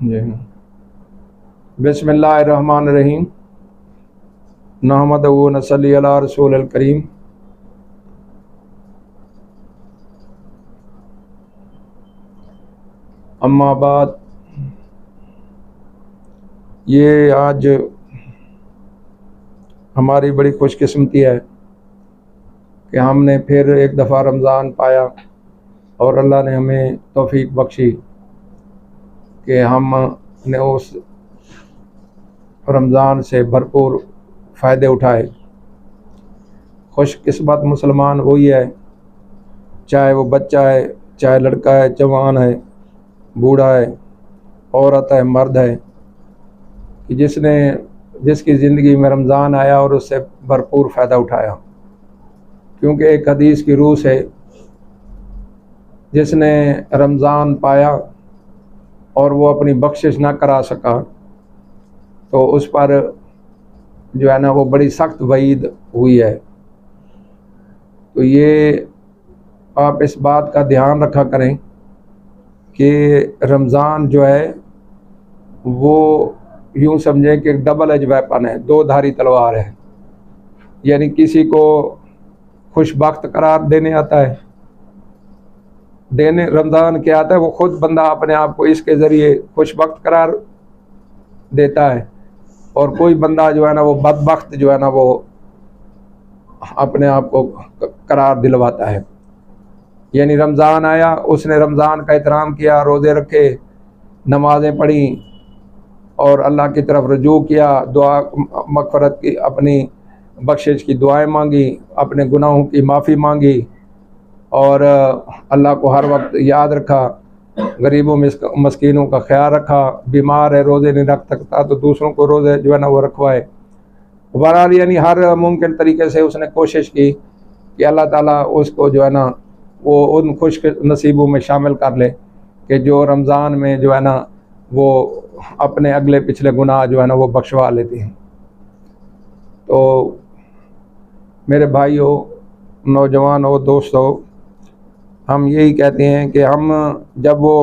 جی بسم اللہ الرحمن الرحیم نحمدہ و نصلی علی رسول الکریم۔ اما بعد، یہ آج ہماری بڑی خوش قسمتی ہے کہ ہم نے پھر ایک دفعہ رمضان پایا اور اللہ نے ہمیں توفیق بخشی کہ ہم نے اس رمضان سے بھرپور فائدے اٹھائے۔ خوش قسمت مسلمان وہی ہے، چاہے وہ بچہ ہے، چاہے لڑکا ہے، جوان ہے، بوڑھا ہے، عورت ہے، مرد ہے، کہ جس کی زندگی میں رمضان آیا اور اس سے بھرپور فائدہ اٹھایا۔ کیونکہ ایک حدیث کی روح سے جس نے رمضان پایا اور وہ اپنی بخشش نہ کرا سکا تو اس پر جو ہے نا وہ بڑی سخت وعید ہوئی ہے۔ تو یہ آپ اس بات کا دھیان رکھا کریں کہ رمضان جو ہے وہ یوں سمجھیں کہ ڈبل ایج ویپن ہے، دو دھاری تلوار ہے۔ یعنی کسی کو خوش بخت قرار دینے آتا ہے، رمضان کیا آتا ہے، وہ خود بندہ اپنے آپ کو اس کے ذریعے خوش بخت قرار دیتا ہے، اور کوئی بندہ جو ہے نا وہ بدبخت جو ہے نا وہ اپنے آپ کو قرار دلواتا ہے۔ یعنی رمضان آیا، اس نے رمضان کا احترام کیا، روزے رکھے، نمازیں پڑھیں اور اللہ کی طرف رجوع کیا، دعا مغفرت کی، اپنی بخشش کی دعائیں مانگی، اپنے گناہوں کی معافی مانگی، اور اللہ کو ہر وقت یاد رکھا، غریبوں مسکینوں کا خیال رکھا، بیمار ہے روزے نہیں رکھ سکتا تو دوسروں کو روزے جو ہے نا وہ رکھوائے۔ بہرحال یعنی ہر ممکن طریقے سے اس نے کوشش کی کہ اللہ تعالیٰ اس کو جو ہے نا وہ ان خوش نصیبوں میں شامل کر لے کہ جو رمضان میں جو ہے نا وہ اپنے اگلے پچھلے گناہ جو ہے نا وہ بخشوا لیتے ہیں۔ تو میرے بھائیو، نوجوانوں، دوستو، ہم یہی کہتے ہیں کہ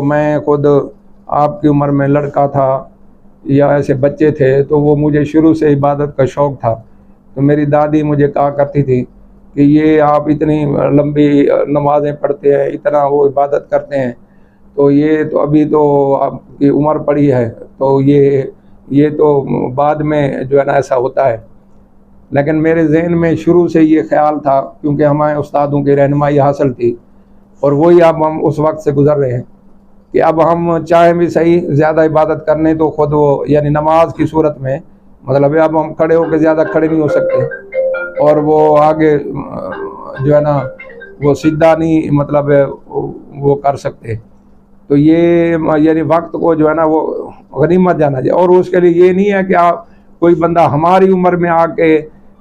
میں خود آپ کی عمر میں لڑکا تھا یا ایسے بچے تھے تو وہ مجھے شروع سے عبادت کا شوق تھا۔ تو میری دادی مجھے کہا کرتی تھی کہ یہ آپ اتنی لمبی نمازیں پڑھتے ہیں، اتنا وہ عبادت کرتے ہیں، تو یہ تو ابھی تو آپ کی عمر پڑی ہے، تو یہ تو بعد میں جو ہے نا ایسا ہوتا ہے۔ لیکن میرے ذہن میں شروع سے یہ خیال تھا، کیونکہ ہمارے استادوں کی رہنمائی حاصل تھی، اور وہی اب ہم اس وقت سے گزر رہے ہیں کہ اب ہم چاہیں بھی صحیح زیادہ عبادت کرنے تو خود وہ یعنی نماز کی صورت میں مطلب ہے اب ہم کھڑے ہو کے زیادہ کھڑے نہیں ہو سکتے، اور وہ آگے جو ہے نا وہ سیدھا نہیں مطلب وہ کر سکتے۔ تو یہ یعنی وقت کو جو ہے نا وہ غنیمت جانا چاہیے، اور اس کے لیے یہ نہیں ہے کہ آپ کوئی بندہ ہماری عمر میں آ کے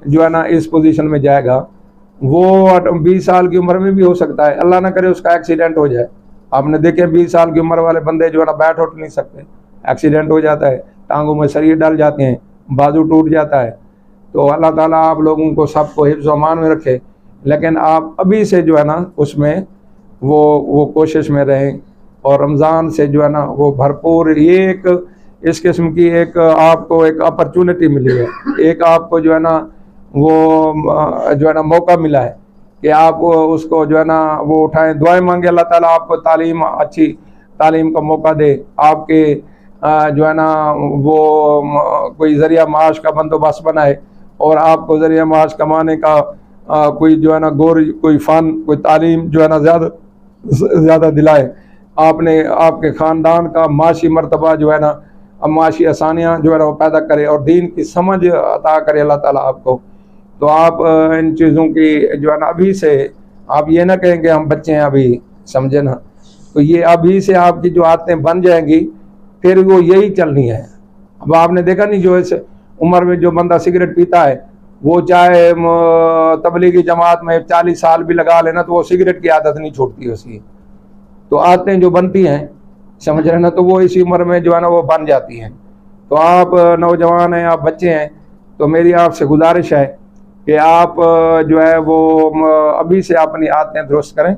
جو ہے نا اس پوزیشن میں جائے گا، وہ 20 سال کی عمر میں بھی ہو سکتا ہے، اللہ نہ کرے اس کا ایکسیڈنٹ ہو جائے۔ آپ نے دیکھے 20 سال کی عمر والے بندے جو ہے نا بیٹھ اٹھ نہیں سکتے، ایکسیڈنٹ ہو جاتا ہے، ٹانگوں میں سریر ڈال جاتے ہیں، بازو ٹوٹ جاتا ہے۔ تو اللہ تعالیٰ آپ لوگوں کو سب کو حفظ و امان میں رکھے، لیکن آپ ابھی سے جو ہے نا اس میں وہ کوشش میں رہیں، اور رمضان سے جو ہے نا وہ بھرپور یہ ایک اس قسم کی ایک آپ کو ایک اپرچونٹی ملی ہے، ایک آپ کو جو ہے نا وہ جو ہے نا موقع ملا ہے کہ آپ اس کو جو ہے نا وہ اٹھائیں، دعائیں مانگے اللہ تعالیٰ آپ کو اچھی تعلیم کا موقع دے، آپ کے جو ہے نا وہ کوئی ذریعہ معاش کا بندوبست بنائے، اور آپ کو ذریعہ معاش کمانے کا کوئی جو ہے نا کوئی فن، کوئی تعلیم جو ہے نا زیادہ دلائے، آپ کے خاندان کا معاشی مرتبہ جو ہے نا معاشی آسانیاں جو ہے نا وہ پیدا کرے، اور دین کی سمجھ عطا کرے اللہ تعالیٰ آپ کو۔ تو آپ ان چیزوں کی جو ہے نا ابھی سے آپ یہ نہ کہیں کہ ہم بچے ہیں ابھی، سمجھے نا، تو یہ ابھی سے آپ کی جو عادتیں بن جائیں گی پھر وہ یہی چلنی ہے۔ اب آپ نے دیکھا نہیں جو اس عمر میں جو بندہ سگریٹ پیتا ہے وہ چاہے تبلیغی جماعت میں 40 سال بھی لگا لینا تو وہ سگریٹ کی عادت نہیں چھوٹتی اس کی۔ تو عادتیں جو بنتی ہیں سمجھ رہے نا تو وہ اسی عمر میں جو ہے نا وہ بن جاتی ہیں۔ تو آپ نوجوان ہیں، آپ بچے ہیں، تو میری آپ سے گزارش ہے کہ آپ جو ہے وہ ابھی سے اپنی عادتیں درست کریں،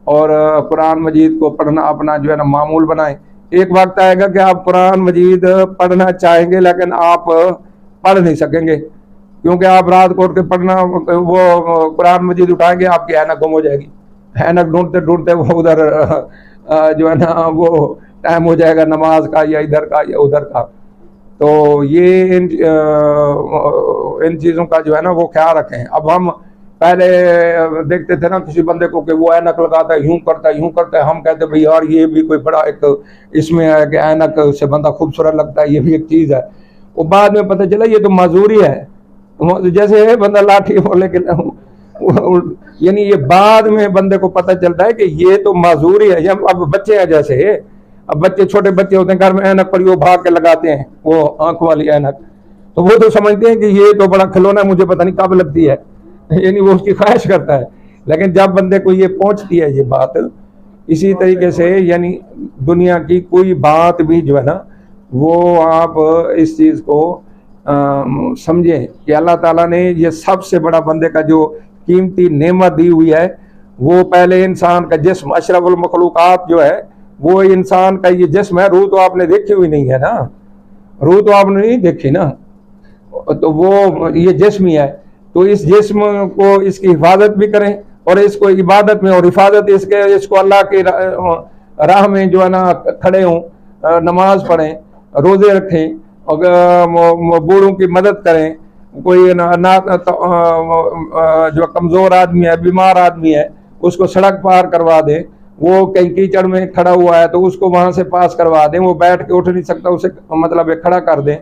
اور قرآن مجید کو پڑھنا اپنا جو ہے نا معمول بنائیں. ایک وقت آئے گا کہ آپ قرآن مجید پڑھنا چاہیں گے لیکن آپ پڑھ نہیں سکیں گے، کیونکہ آپ رات کو اٹھ کے پڑھنا وہ قرآن مجید اٹھائیں گے آپ کی اینک گم ہو جائے گی. اینک ڈھونڈتے ڈھونڈتے وہ ادھر جو ہے نا وہ ٹائم ہو جائے گا نماز کا یا ادھر کا یا ادھر کا. تو یہ ان چیزوں کا جو ہے نا وہ خیال رکھیں. اب ہم پہلے دیکھتے تھے نا کسی بندے کو کہ وہ اینک لگاتا ہے، یوں کرتا ہے، ہم کہتے ہیں بھئی یار یہ بھی کوئی بڑا ایک اس میں ہے کہ اینک سے بندہ خوبصورت لگتا ہے، یہ بھی ایک چیز ہے. وہ بعد میں پتہ چلا یہ تو معذوری ہے. جیسے بندہ لاٹھی وہ لے کے یعنی یہ بعد میں بندے کو پتہ چلتا ہے کہ یہ تو معذوری ہے. اب بچے ہیں، جیسے اب بچے چھوٹے بچے ہوتے ہیں گھر میں اینک پر وہ بھاگ کے لگاتے ہیں وہ آنکھ والی اینک، تو وہ تو سمجھتے ہیں کہ یہ تو بڑا کھلونا ہے، مجھے پتہ نہیں کب لگتی ہے، یعنی وہ اس کی خواہش کرتا ہے. لیکن جب بندے کو یہ پہنچتی ہے یہ بات، اسی طریقے سے یعنی دنیا کی کوئی بات بھی جو ہے نا وہ آپ اس چیز کو سمجھیں کہ اللہ تعالیٰ نے یہ سب سے بڑا بندے کا جو قیمتی نعمت دی ہوئی ہے وہ پہلے انسان کا جسم، اشرف المخلوقات جو ہے وہ انسان کا یہ جسم ہے. روح تو آپ نے دیکھی ہوئی نہیں ہے نا، روح تو آپ نے نہیں دیکھی نا، تو وہ یہ جسم ہی ہے. تو اس جسم کو اس کی حفاظت بھی کریں اور اس کو عبادت میں اور حفاظت اس کو اللہ کی راہ میں جو ہے نا کھڑے ہوں، نماز پڑھیں، روزے رکھیں اور بوڑھوں کی مدد کریں. کوئی جو کمزور آدمی ہے، بیمار آدمی ہے، اس کو سڑک پار کروا دیں. وہ کہیں کیچڑ میں کھڑا ہوا ہے تو اس کو وہاں سے پاس کروا دیں. وہ بیٹھ کے اٹھ نہیں سکتا، اسے مطلب کھڑا کر دیں.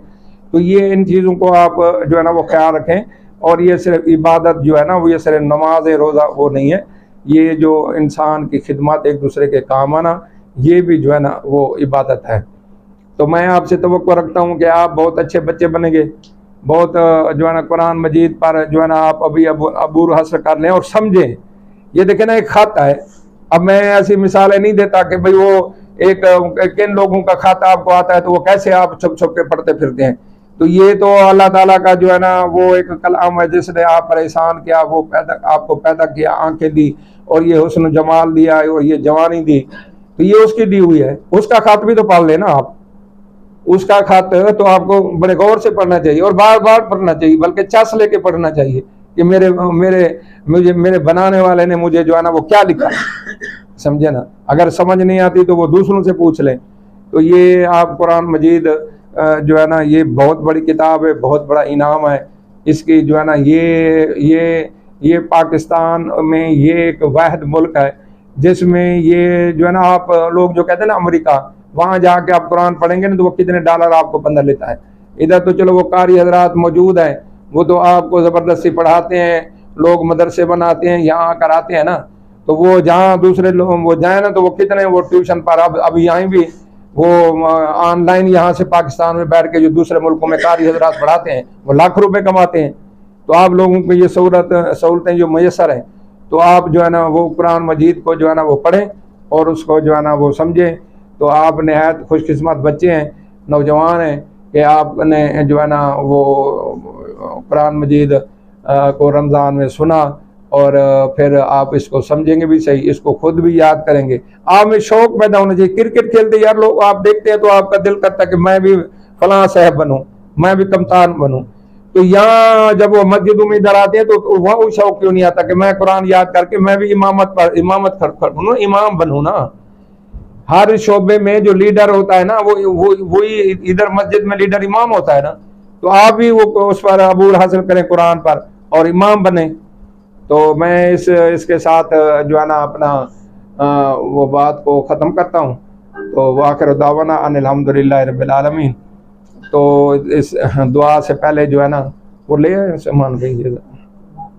تو یہ ان چیزوں کو آپ جو ہے نا وہ خیال رکھیں. اور یہ صرف عبادت جو ہے نا وہ یہ صرف نماز روزہ وہ نہیں ہے، یہ جو انسان کی خدمت ایک دوسرے کے کام آنا یہ بھی جو ہے نا وہ عبادت ہے. تو میں آپ سے توقع رکھتا ہوں کہ آپ بہت اچھے بچے بنیں گے، بہت جو ہے نا قرآن مجید پر جو ہے نا آپ ابھی عبور حاصل کر لیں اور سمجھیں. یہ دیکھیں نا ایک خط ہے. اب میں ایسی مثالیں نہیں دیتا کہ بھئی وہ ایک کن لوگوں کا خط آپ کو آتا ہے تو وہ کیسے آپ چھپ چھپ کے پڑھتے پھرتے ہیں. تو یہ تو اللہ تعالیٰ کا جو ہے نا وہ ایک کلام ہے جس نے آپ پر احسان کیا، وہ آپ کو پیدا کیا، آنکھیں دی اور یہ حسن و جمال دیا اور یہ جوانی دی، تو یہ اس کی دی ہوئی ہے. اس کا خط بھی تو پڑھ لینا آپ. اس کا خط تو آپ کو بڑے غور سے پڑھنا چاہیے اور بار بار پڑھنا چاہیے، بلکہ چس لے کے پڑھنا چاہیے کہ میرے بنانے والے نے مجھے جو ہے نا وہ کیا لکھا، سمجھے نا. اگر سمجھ نہیں آتی تو وہ دوسروں سے پوچھ لیں. تو یہ آپ قرآن مجید جو ہے نا یہ بہت بڑی کتاب ہے، بہت بڑا انعام ہے. اس کی جو ہے نا یہ پاکستان میں یہ ایک واحد ملک ہے جس میں یہ جو ہے نا آپ لوگ جو کہتے ہیں نا امریکہ، وہاں جا کے آپ قرآن پڑھیں گے نا تو وہ کتنے ڈالر آپ کو بندہ لیتا ہے. ادھر تو چلو وہ قاری حضرات موجود ہیں، وہ تو آپ کو زبردستی پڑھاتے ہیں، لوگ مدرسے بناتے ہیں، یہاں کراتے ہیں نا. تو وہ جہاں دوسرے لوگ وہ جائیں نا تو وہ کتنے وہ ٹیوشن پر اب یہیں بھی وہ آن لائن یہاں سے پاکستان میں بیٹھ کے جو دوسرے ملکوں میں قاری حضرات پڑھاتے ہیں وہ لاکھ روپے کماتے ہیں. تو آپ لوگوں کو یہ سہولتیں جو میسر ہیں تو آپ جو ہے نا وہ قرآن مجید کو جو ہے نا وہ پڑھیں اور اس کو جو ہے نا وہ سمجھیں. تو آپ نہایت خوش قسمت بچے ہیں، نوجوان ہیں کہ آپ نے جو ہے نا وہ قرآن مجید کو رمضان میں سنا اور پھر آپ اس کو سمجھیں گے بھی صحیح، اس کو خود بھی یاد کریں گے. آپ میں شوق پیدا ہونا چاہیے. کرکٹ کھیلتے یار لوگ آپ دیکھتے ہیں تو آپ کا دل کرتا ہے کہ میں بھی فلاں صاحب بنوں، میں بھی کپتان بنوں. تو یہاں جب وہ مسجدوں میں ادھر آتے ہیں تو وہ شوق کیوں نہیں آتا کہ میں قرآن یاد کر کے میں بھی امامت امام بنوں نا. ہر شعبے میں جو لیڈر ہوتا ہے نا وہی ادھر مسجد میں لیڈر امام ہوتا ہے نا. تو آپ بھی وہ اس پر عبور حاصل کریں قرآن پر اور امام بنیں. تو میں اس کے ساتھ جو ہے نا اپنا وہ بات کو ختم کرتا ہوں. تو وآخر دعوانا ان الحمدللہ رب العالمین. تو اس دعا سے پہلے جو ہے نا وہ لے سامان بھیجیے گا.